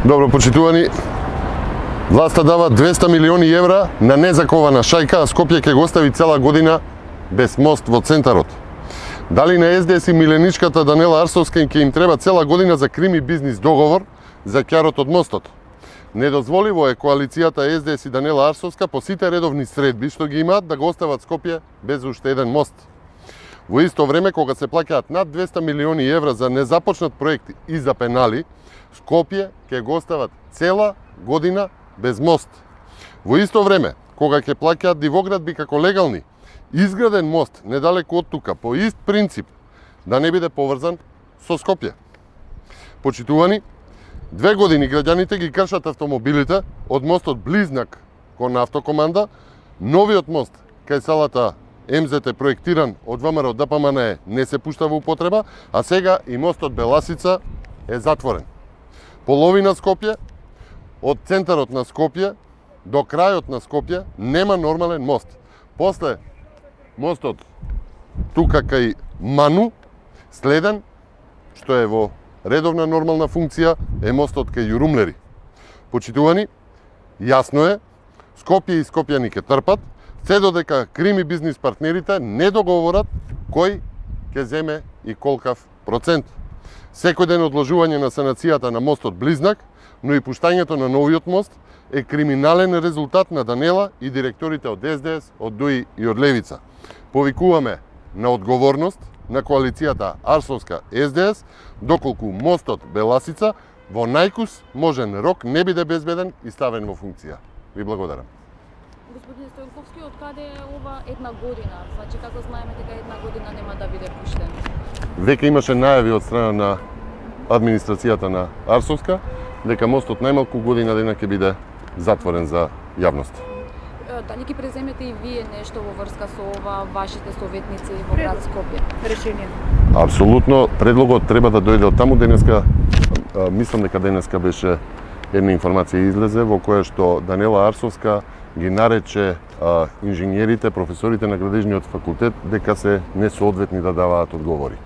Добро, почитувани, власта дава 200 милиони евра на незакована шајка, а Скопје ќе го остави цела година без мост во центарот. Дали на СДС и миленичката Данела Арсовска ќе им треба цела година за крими бизнис договор за ќарот од мостот? Недозволиво е коалицијата СДС и Данела Арсовска по сите редовни средби што ги имаат да го остават Скопје без уште еден мост. Во исто време, кога се плаќаат над 200 милиони евра за незапочнат проект и за пенали, Скопје ќе го остават цела година без мост. Во исто време, кога ќе плаќаат дивоградби како легални, изграден мост недалеку од тука, по ист принцип, да не биде поврзан со Скопје. Почитувани, 2 години граѓаните ги кршат автомобилите од мостот Близнак кон Автокоманда, новиот мост кај салата МЗТ проектиран од ВМРО ДПМН не се пушта во употреба, а сега и мостот Беласица е затворен. Половина Скопје, од центарот на Скопје до крајот на Скопје нема нормален мост. После мостот тука кај Ману, следен, што е во редовна нормална функција, е мостот кај Јурумлери. Почитувани, јасно е, Скопје и скопјани ќе трпат, се додека крими бизнис партнерите не договорат кој ќе земе и колкав процент. Секој ден одложување на санацијата на мостот Близнак, но и пуштањето на новиот мост е криминален резултат на Данела и директорите од СДС, од ДУИ и од Левица. Повикуваме на одговорност на коалицијата Арсовска СДС, доколку мостот Беласица во најкус можен рок не биде безбеден и ставен во функција. Ви благодарам. Господин Стојковски, од каде е ова една година? Значи, како знаеме дека една година нема да биде пуштен? Веќе имаше најави од страна на администрацијата на Арсовска дека мостот најмалку година дена ќе биде затворен за јавност. Дали ќе преземете и вие нешто во врска со ова, вашите советници во град Скопје? Решение. Апсолутно, предлогот треба да дојде од таму. Денеска, мислам дека денеска беше една информација излезе во која што Данела Арсовска ги нарече инженерите, професорите на градежниот факултет дека се несоодветни да даваат одговори.